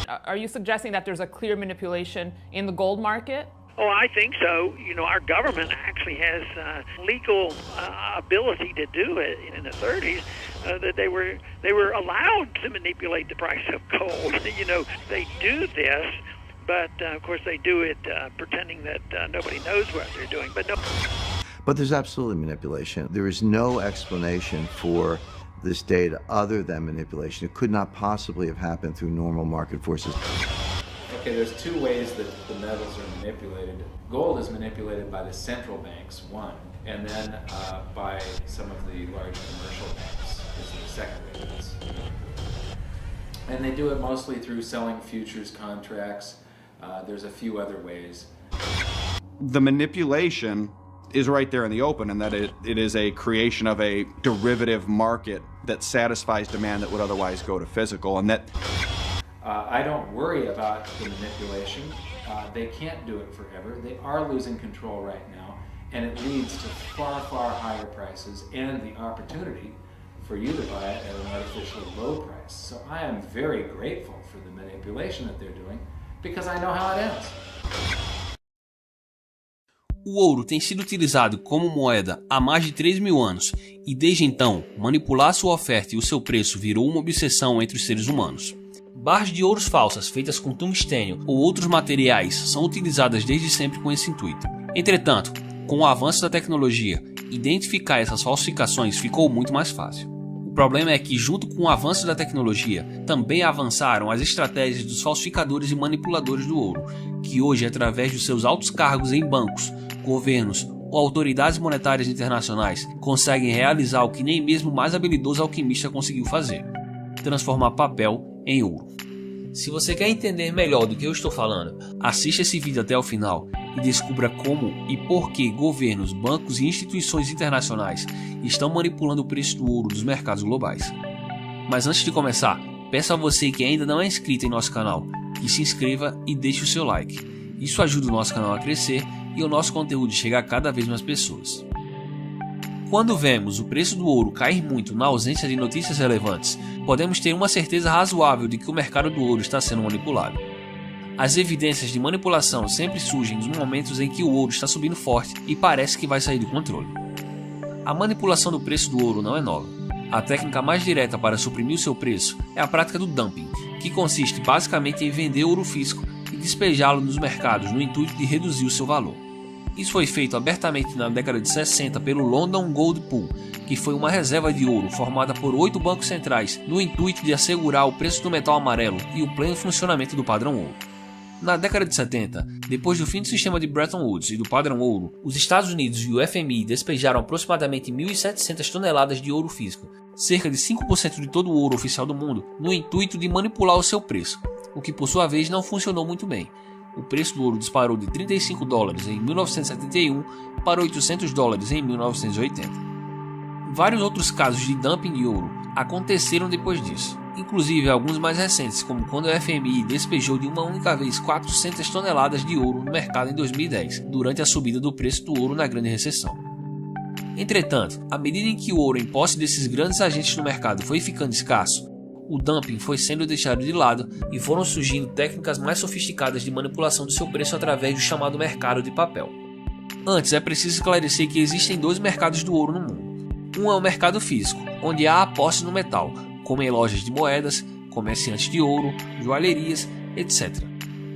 Are you suggesting that there's a clear manipulation in the gold market? Oh, I think so. Our government actually has legal ability to do it. In the 30s, that they were allowed to manipulate the price of gold. They do this, but of course they do it pretending that nobody knows what they're doing. But there's absolutely manipulation. There is no explanation for this data other than manipulation. It could not possibly have happened through normal market forces. Okay, there's two ways that the metals are manipulated. Gold is manipulated by the central banks, one, and then by some of the large commercial banks is the second way. And they do it mostly through selling futures contracts. There's a few other ways. The manipulation is right there in the open, and that it is a creation of a derivative market that satisfies demand that would otherwise go to physical, and that I don't worry about the manipulation. They can't do it forever. They are losing control right now, and it leads to far, far higher prices and the opportunity for you to buy it at an artificially low price. So I am very grateful for the manipulation that they're doing, because I know how it ends. O ouro tem sido utilizado como moeda há mais de 3.000 anos e desde então, manipular sua oferta e o seu preço virou uma obsessão entre os seres humanos. Barras de ouros falsas feitas com tungstênio ou outros materiais são utilizadas desde sempre com esse intuito. Entretanto, com o avanço da tecnologia, identificar essas falsificações ficou muito mais fácil. O problema é que, junto com o avanço da tecnologia, também avançaram as estratégias dos falsificadores e manipuladores do ouro, que hoje, através dos seus altos cargos em bancos, governos ou autoridades monetárias internacionais, conseguem realizar o que nem mesmo o mais habilidoso alquimista conseguiu fazer: transformar papel em ouro. Se você quer entender melhor do que eu estou falando, assista esse vídeo até o final e descubra como e por que governos, bancos e instituições internacionais estão manipulando o preço do ouro dos mercados globais. Mas antes de começar, peço a você que ainda não é inscrito em nosso canal, que se inscreva e deixe o seu like. Isso ajuda o nosso canal a crescer e o nosso conteúdo chegar a cada vez mais pessoas. Quando vemos o preço do ouro cair muito na ausência de notícias relevantes, podemos ter uma certeza razoável de que o mercado do ouro está sendo manipulado. As evidências de manipulação sempre surgem nos momentos em que o ouro está subindo forte e parece que vai sair do controle. A manipulação do preço do ouro não é nova. A técnica mais direta para suprimir o seu preço é a prática do dumping, que consiste basicamente em vender ouro físico e despejá-lo nos mercados no intuito de reduzir o seu valor. Isso foi feito abertamente na década de 60 pelo London Gold Pool, que foi uma reserva de ouro formada por 8 bancos centrais no intuito de assegurar o preço do metal amarelo e o pleno funcionamento do padrão ouro. Na década de 70, depois do fim do sistema de Bretton Woods e do padrão ouro, os Estados Unidos e o FMI despejaram aproximadamente 1.700 toneladas de ouro físico, cerca de 5% de todo o ouro oficial do mundo, no intuito de manipular o seu preço, o que por sua vez não funcionou muito bem. O preço do ouro disparou de $35 em 1971 para $800 em 1980. Vários outros casos de dumping de ouro aconteceram depois disso, inclusive alguns mais recentes, como quando o FMI despejou de uma única vez 400 toneladas de ouro no mercado em 2010, durante a subida do preço do ouro na Grande Recessão. Entretanto, à medida em que o ouro em posse desses grandes agentes no mercado foi ficando escasso, o dumping foi sendo deixado de lado e foram surgindo técnicas mais sofisticadas de manipulação do seu preço através do chamado mercado de papel. Antes, é preciso esclarecer que existem dois mercados do ouro no mundo. Um é o mercado físico, onde há apostas no metal, como em lojas de moedas, comerciantes de ouro, joalherias, etc.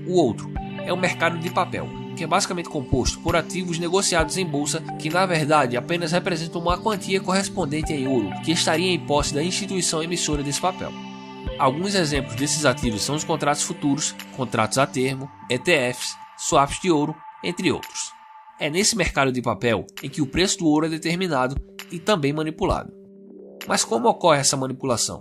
O outro é o mercado de papel, que é basicamente composto por ativos negociados em bolsa que na verdade apenas representam uma quantia correspondente em ouro que estaria em posse da instituição emissora desse papel. Alguns exemplos desses ativos são os contratos futuros, contratos a termo, ETFs, swaps de ouro, entre outros. É nesse mercado de papel em que o preço do ouro é determinado e também manipulado. Mas como ocorre essa manipulação?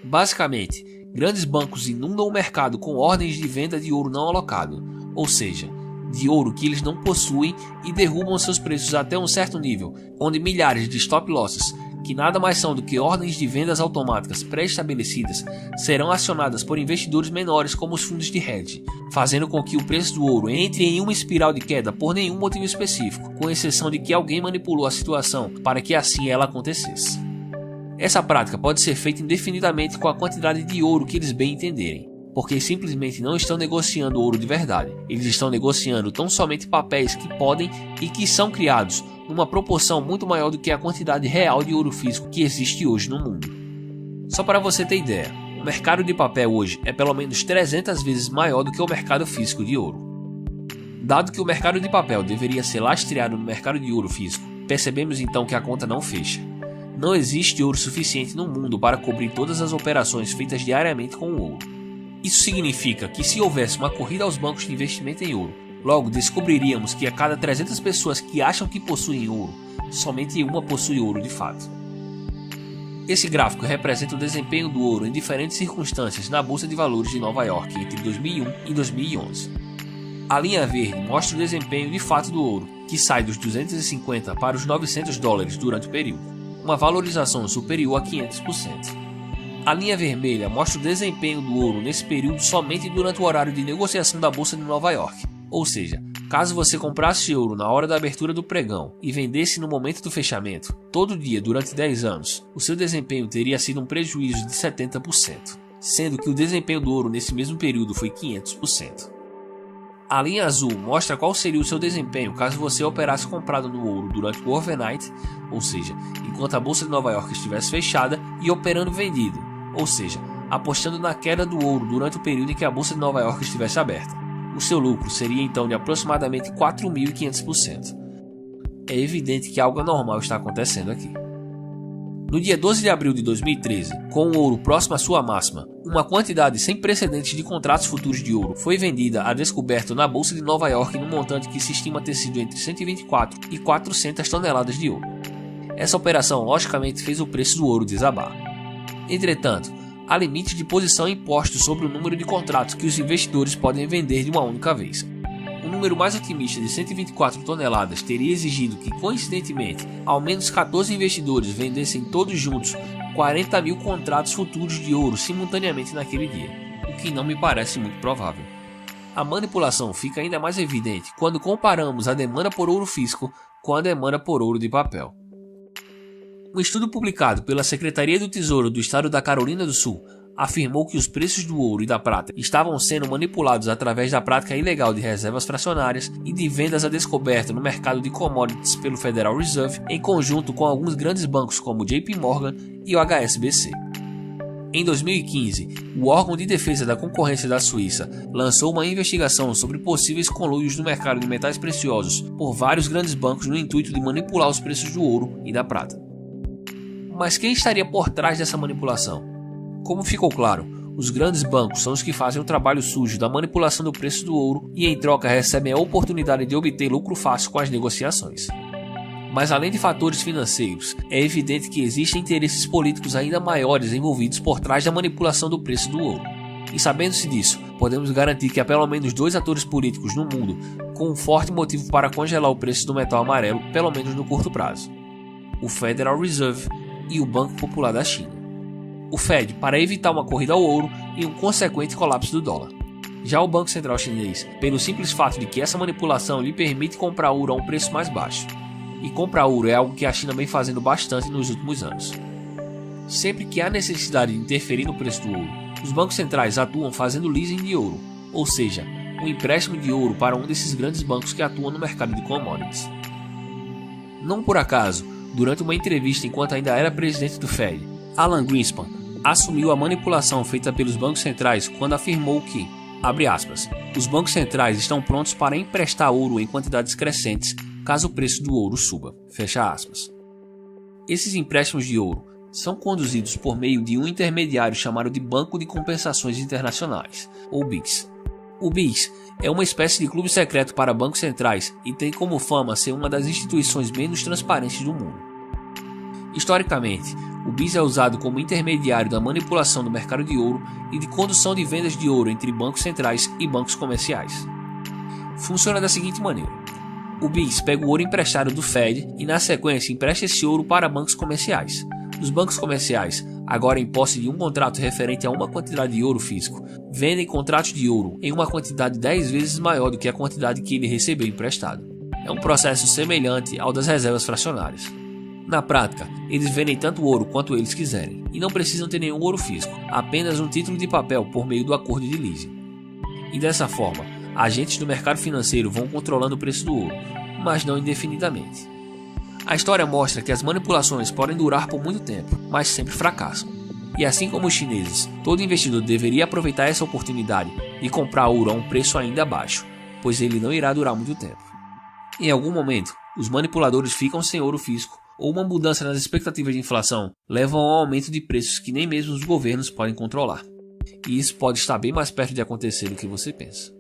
Basicamente, grandes bancos inundam o mercado com ordens de venda de ouro não alocado, ou seja, de ouro que eles não possuem, e derrubam seus preços até um certo nível, onde milhares de stop losses, que nada mais são do que ordens de vendas automáticas pré-estabelecidas, serão acionadas por investidores menores como os fundos de hedge, fazendo com que o preço do ouro entre em uma espiral de queda por nenhum motivo específico, com exceção de que alguém manipulou a situação para que assim ela acontecesse. Essa prática pode ser feita indefinidamente com a quantidade de ouro que eles bem entenderem. porque simplesmente não estão negociando ouro de verdade. Eles estão negociando tão somente papéis que podem e que são criados numa proporção muito maior do que a quantidade real de ouro físico que existe hoje no mundo. Só para você ter ideia, o mercado de papel hoje é pelo menos 300 vezes maior do que o mercado físico de ouro. Dado que o mercado de papel deveria ser lastreado no mercado de ouro físico, percebemos então que a conta não fecha. Não existe ouro suficiente no mundo para cobrir todas as operações feitas diariamente com o ouro. Isso significa que se houvesse uma corrida aos bancos de investimento em ouro, logo descobriríamos que a cada 300 pessoas que acham que possuem ouro, somente uma possui ouro de fato. Esse gráfico representa o desempenho do ouro em diferentes circunstâncias na Bolsa de Valores de Nova York entre 2001 e 2011. A linha verde mostra o desempenho de fato do ouro, que sai dos 250 para os $900 durante o período, uma valorização superior a 500%. A linha vermelha mostra o desempenho do ouro nesse período somente durante o horário de negociação da Bolsa de Nova York, ou seja, caso você comprasse ouro na hora da abertura do pregão e vendesse no momento do fechamento, todo dia durante 10 anos, o seu desempenho teria sido um prejuízo de 70%, sendo que o desempenho do ouro nesse mesmo período foi 500%. A linha azul mostra qual seria o seu desempenho caso você operasse comprado no ouro durante o overnight, ou seja, enquanto a Bolsa de Nova York estivesse fechada, e operando vendido, ou seja, apostando na queda do ouro durante o período em que a Bolsa de Nova York estivesse aberta. O seu lucro seria então de aproximadamente 4.500%. É evidente que algo anormal está acontecendo aqui. No dia 12 de abril de 2013, com o ouro próximo à sua máxima, uma quantidade sem precedentes de contratos futuros de ouro foi vendida a descoberto na Bolsa de Nova York num montante que se estima ter sido entre 124 e 400 toneladas de ouro. Essa operação logicamente fez o preço do ouro desabar. Entretanto, há limites de posição impostos sobre o número de contratos que os investidores podem vender de uma única vez. Um número mais otimista de 124 toneladas teria exigido que, coincidentemente, ao menos 14 investidores vendessem todos juntos 40 mil contratos futuros de ouro simultaneamente naquele dia, o que não me parece muito provável. A manipulação fica ainda mais evidente quando comparamos a demanda por ouro físico com a demanda por ouro de papel. Um estudo publicado pela Secretaria do Tesouro do Estado da Carolina do Sul afirmou que os preços do ouro e da prata estavam sendo manipulados através da prática ilegal de reservas fracionárias e de vendas a descoberto no mercado de commodities pelo Federal Reserve, em conjunto com alguns grandes bancos como o JP Morgan e o HSBC. Em 2015, o órgão de defesa da concorrência da Suíça lançou uma investigação sobre possíveis conluios no mercado de metais preciosos por vários grandes bancos no intuito de manipular os preços do ouro e da prata. Mas quem estaria por trás dessa manipulação? Como ficou claro, os grandes bancos são os que fazem o trabalho sujo da manipulação do preço do ouro e em troca recebem a oportunidade de obter lucro fácil com as negociações. Mas além de fatores financeiros, é evidente que existem interesses políticos ainda maiores envolvidos por trás da manipulação do preço do ouro. E sabendo-se disso, podemos garantir que há pelo menos 2 atores políticos no mundo com um forte motivo para congelar o preço do metal amarelo, pelo menos no curto prazo: o Federal Reserve e o Banco Popular da China. O Fed para evitar uma corrida ao ouro e um consequente colapso do dólar. Já o Banco Central Chinês, pelo simples fato de que essa manipulação lhe permite comprar ouro a um preço mais baixo. E comprar ouro é algo que a China vem fazendo bastante nos últimos anos. Sempre que há necessidade de interferir no preço do ouro, os bancos centrais atuam fazendo leasing de ouro, ou seja, um empréstimo de ouro para um desses grandes bancos que atuam no mercado de commodities. Não por acaso, durante uma entrevista enquanto ainda era presidente do Fed, Alan Greenspan assumiu a manipulação feita pelos bancos centrais quando afirmou que, abre aspas, os bancos centrais estão prontos para emprestar ouro em quantidades crescentes caso o preço do ouro suba, fecha aspas. Esses empréstimos de ouro são conduzidos por meio de um intermediário chamado de Banco de Compensações Internacionais, ou BICS. O BICS é uma espécie de clube secreto para bancos centrais e tem como fama ser uma das instituições menos transparentes do mundo. Historicamente, o BICS é usado como intermediário da manipulação do mercado de ouro e de condução de vendas de ouro entre bancos centrais e bancos comerciais. Funciona da seguinte maneira: o BICS pega o ouro emprestado do Fed e na sequência empresta esse ouro para bancos comerciais. Os bancos comerciais, agora em posse de um contrato referente a uma quantidade de ouro físico, vendem contratos de ouro em uma quantidade 10 vezes maior do que a quantidade que ele recebeu emprestado. É um processo semelhante ao das reservas fracionárias. Na prática, eles vendem tanto ouro quanto eles quiserem, e não precisam ter nenhum ouro físico, apenas um título de papel por meio do acordo de leasing. E dessa forma, agentes do mercado financeiro vão controlando o preço do ouro, mas não indefinidamente. A história mostra que as manipulações podem durar por muito tempo, mas sempre fracassam. E assim como os chineses, todo investidor deveria aproveitar essa oportunidade e comprar ouro a um preço ainda baixo, pois ele não irá durar muito tempo. Em algum momento, os manipuladores ficam sem ouro físico, ou uma mudança nas expectativas de inflação levam ao aumento de preços que nem mesmo os governos podem controlar. E isso pode estar bem mais perto de acontecer do que você pensa.